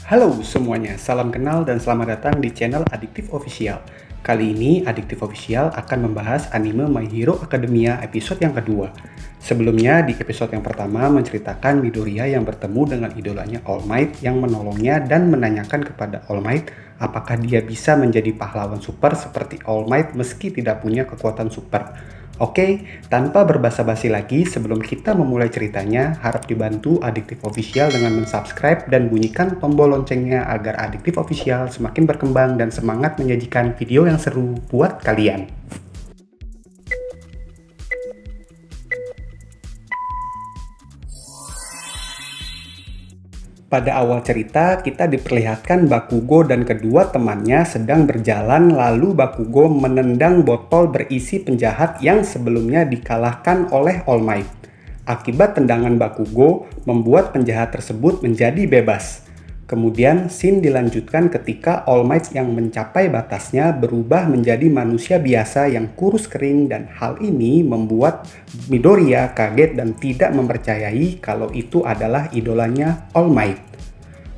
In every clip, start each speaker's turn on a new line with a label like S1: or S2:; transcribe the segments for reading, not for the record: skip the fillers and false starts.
S1: Halo semuanya, salam kenal dan selamat datang di channel Adiktif Official. Kali ini Adiktif Official akan membahas anime My Hero Academia episode yang kedua. Sebelumnya di episode yang pertama menceritakan Midoriya yang bertemu dengan idolanya All Might yang menolongnya dan menanyakan kepada All Might apakah dia bisa menjadi pahlawan super seperti All Might meski tidak punya kekuatan super. Oke, tanpa berbasa-basi lagi, sebelum kita memulai ceritanya, harap dibantu Adiktif Official dengan mensubscribe dan bunyikan tombol loncengnya agar Adiktif Official semakin berkembang dan semangat menyajikan video yang seru buat kalian. Pada awal cerita, kita diperlihatkan Bakugo dan kedua temannya sedang berjalan lalu Bakugo menendang botol berisi penjahat yang sebelumnya dikalahkan oleh All Might. Akibat tendangan Bakugo, membuat penjahat tersebut menjadi bebas. Kemudian, scene dilanjutkan ketika All Might yang mencapai batasnya berubah menjadi manusia biasa yang kurus kering dan hal ini membuat Midoriya kaget dan tidak mempercayai kalau itu adalah idolanya All Might.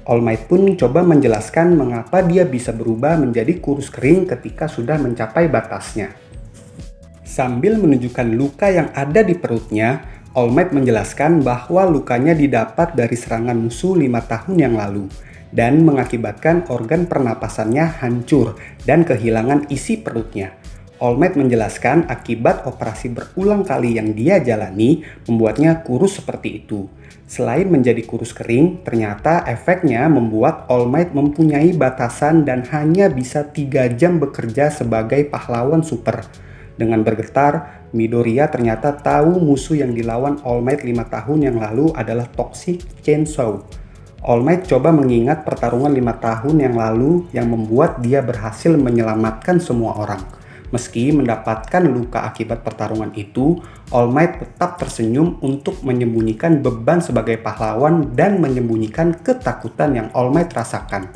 S1: All Might pun coba menjelaskan mengapa dia bisa berubah menjadi kurus kering ketika sudah mencapai batasnya. Sambil menunjukkan luka yang ada di perutnya, All Might menjelaskan bahwa lukanya didapat dari serangan musuh 5 tahun yang lalu dan mengakibatkan organ pernapasannya hancur dan kehilangan isi perutnya. All Might menjelaskan akibat operasi berulang kali yang dia jalani membuatnya kurus seperti itu. Selain menjadi kurus kering, ternyata efeknya membuat All Might mempunyai batasan dan hanya bisa 3 jam bekerja sebagai pahlawan super. Dengan bergetar, Midoriya ternyata tahu musuh yang dilawan All Might 5 tahun yang lalu adalah Toxic Chainsaw. All Might coba mengingat pertarungan 5 tahun yang lalu yang membuat dia berhasil menyelamatkan semua orang. Meski mendapatkan luka akibat pertarungan itu, All Might tetap tersenyum untuk menyembunyikan beban sebagai pahlawan dan menyembunyikan ketakutan yang All Might rasakan.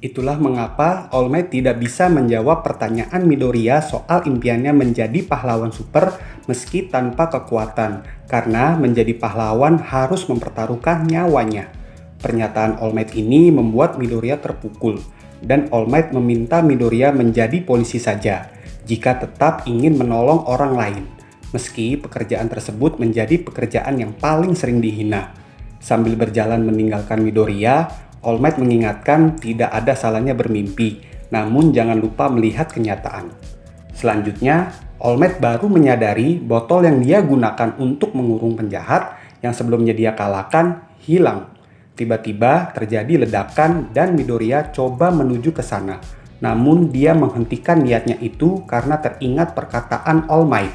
S1: Itulah mengapa All Might tidak bisa menjawab pertanyaan Midoriya soal impiannya menjadi pahlawan super meski tanpa kekuatan, karena menjadi pahlawan harus mempertaruhkan nyawanya. Pernyataan All Might ini membuat Midoriya terpukul, dan All Might meminta Midoriya menjadi polisi saja jika tetap ingin menolong orang lain, meski pekerjaan tersebut menjadi pekerjaan yang paling sering dihina. Sambil berjalan meninggalkan Midoriya, All Might mengingatkan tidak ada salahnya bermimpi, namun jangan lupa melihat kenyataan. Selanjutnya, All Might baru menyadari botol yang dia gunakan untuk mengurung penjahat yang sebelumnya dia kalahkan hilang. Tiba-tiba terjadi ledakan dan Midoriya coba menuju ke sana. Namun dia menghentikan niatnya itu karena teringat perkataan All Might.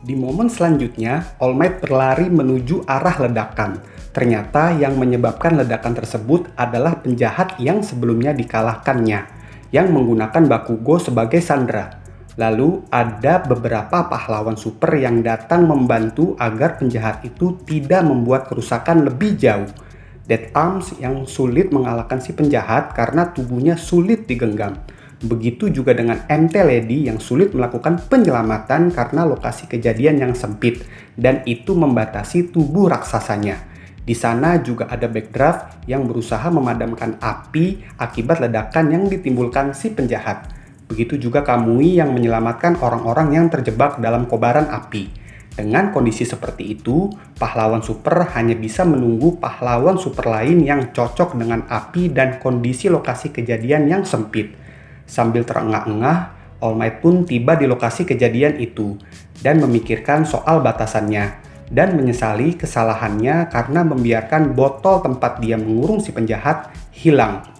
S1: Di momen selanjutnya, All Might berlari menuju arah ledakan. Ternyata yang menyebabkan ledakan tersebut adalah penjahat yang sebelumnya dikalahkannya, yang menggunakan Bakugo sebagai sandera. Lalu ada beberapa pahlawan super yang datang membantu agar penjahat itu tidak membuat kerusakan lebih jauh. Dead Arms yang sulit mengalahkan si penjahat karena tubuhnya sulit digenggam. Begitu juga dengan MT Lady yang sulit melakukan penyelamatan karena lokasi kejadian yang sempit dan itu membatasi tubuh raksasanya. Di sana juga ada Backdraft yang berusaha memadamkan api akibat ledakan yang ditimbulkan si penjahat. Begitu juga Kamui yang menyelamatkan orang-orang yang terjebak dalam kobaran api. Dengan kondisi seperti itu, pahlawan super hanya bisa menunggu pahlawan super lain yang cocok dengan api dan kondisi lokasi kejadian yang sempit. Sambil terengah-engah, All Might pun tiba di lokasi kejadian itu dan memikirkan soal batasannya dan menyesali kesalahannya karena membiarkan botol tempat dia mengurung si penjahat hilang.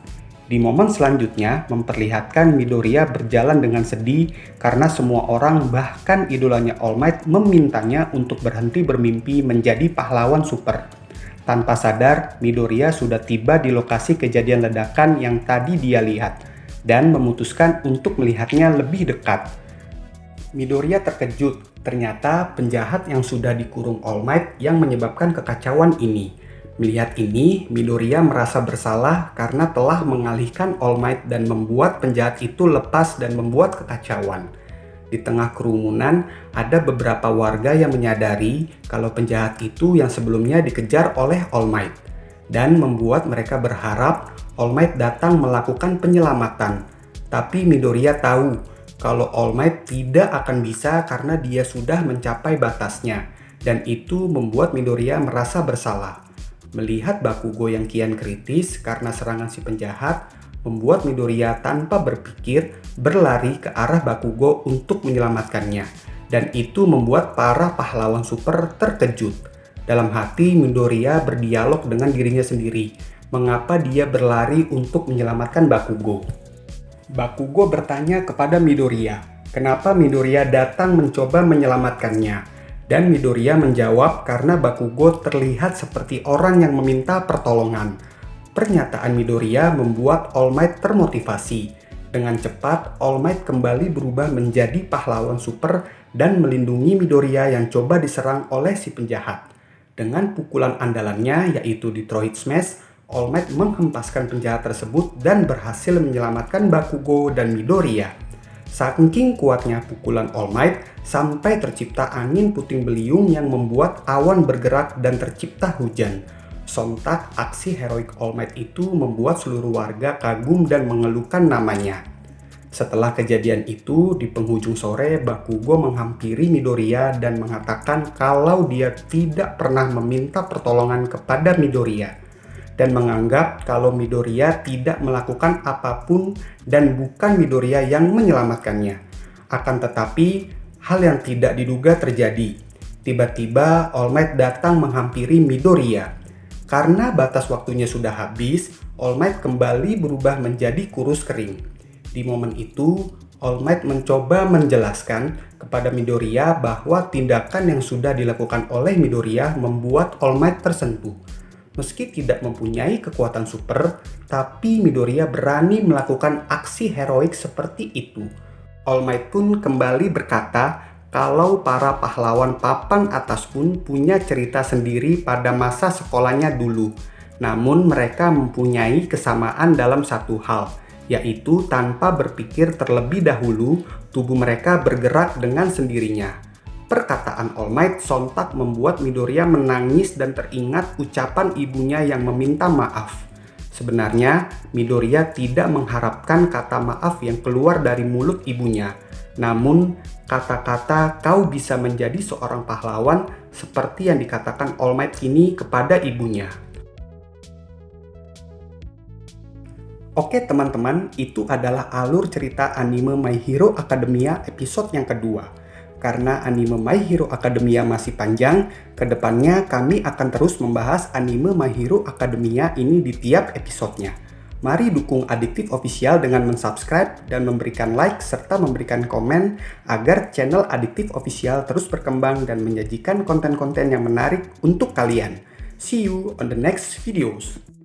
S1: Di momen selanjutnya memperlihatkan Midoriya berjalan dengan sedih karena semua orang bahkan idolanya All Might memintanya untuk berhenti bermimpi menjadi pahlawan super. Tanpa sadar, Midoriya sudah tiba di lokasi kejadian ledakan yang tadi dia lihat dan memutuskan untuk melihatnya lebih dekat. Midoriya terkejut, ternyata penjahat yang sudah dikurung All Might yang menyebabkan kekacauan ini. Melihat ini, Midoriya merasa bersalah karena telah mengalihkan All Might dan membuat penjahat itu lepas dan membuat kekacauan. Di tengah kerumunan, ada beberapa warga yang menyadari kalau penjahat itu yang sebelumnya dikejar oleh All Might. dan membuat mereka berharap All Might datang melakukan penyelamatan. Tapi Midoriya tahu kalau All Might tidak akan bisa karena dia sudah mencapai batasnya, dan itu membuat Midoriya merasa bersalah. Melihat Bakugo yang kian kritis karena serangan si penjahat, membuat Midoriya tanpa berpikir berlari ke arah Bakugo untuk menyelamatkannya, dan itu membuat para pahlawan super terkejut. Dalam hati, Midoriya berdialog dengan dirinya sendiri, mengapa dia berlari untuk menyelamatkan Bakugo. Bakugo bertanya kepada Midoriya, kenapa Midoriya datang mencoba menyelamatkannya, dan Midoriya menjawab karena Bakugo terlihat seperti orang yang meminta pertolongan. Pernyataan Midoriya membuat All Might termotivasi. Dengan cepat, All Might kembali berubah menjadi pahlawan super dan melindungi Midoriya yang coba diserang oleh si penjahat. Dengan pukulan andalannya yaitu Detroit Smash, All Might menghempaskan penjahat tersebut dan berhasil menyelamatkan Bakugo dan Midoriya. Saking kuatnya pukulan All Might sampai tercipta angin puting beliung yang membuat awan bergerak dan tercipta hujan. Sontak aksi heroik All Might itu membuat seluruh warga kagum dan mengeluhkan namanya. Setelah kejadian itu, di penghujung sore Bakugo menghampiri Midoriya dan mengatakan kalau dia tidak pernah meminta pertolongan kepada Midoriya, dan menganggap kalau Midoriya tidak melakukan apapun dan bukan Midoriya yang menyelamatkannya. Akan tetapi, hal yang tidak diduga terjadi. Tiba-tiba All Might datang menghampiri Midoriya. Karena batas waktunya sudah habis, All Might kembali berubah menjadi kurus kering. Di momen itu, All Might mencoba menjelaskan kepada Midoriya bahwa tindakan yang sudah dilakukan oleh Midoriya membuat All Might tersentuh. Meski tidak mempunyai kekuatan super, tapi Midoriya berani melakukan aksi heroik seperti itu. All Might pun kembali berkata kalau para pahlawan papan atas pun punya cerita sendiri pada masa sekolahnya dulu. Namun mereka mempunyai kesamaan dalam satu hal, yaitu tanpa berpikir terlebih dahulu, tubuh mereka bergerak dengan sendirinya. Perkataan All Might sontak membuat Midoriya menangis dan teringat ucapan ibunya yang meminta maaf. Sebenarnya, Midoriya tidak mengharapkan kata maaf yang keluar dari mulut ibunya. Namun, kata-kata "kau bisa menjadi seorang pahlawan" seperti yang dikatakan All Might ini kepada ibunya. Oke teman-teman, itu adalah alur cerita anime My Hero Academia episode yang kedua. Karena anime My Hero Academia masih panjang, kedepannya kami akan terus membahas anime My Hero Academia ini di tiap episodenya. Mari dukung Adiktif Official dengan mensubscribe dan memberikan like serta memberikan komen agar channel Adiktif Official terus berkembang dan menyajikan konten-konten yang menarik untuk kalian. See you on the next videos.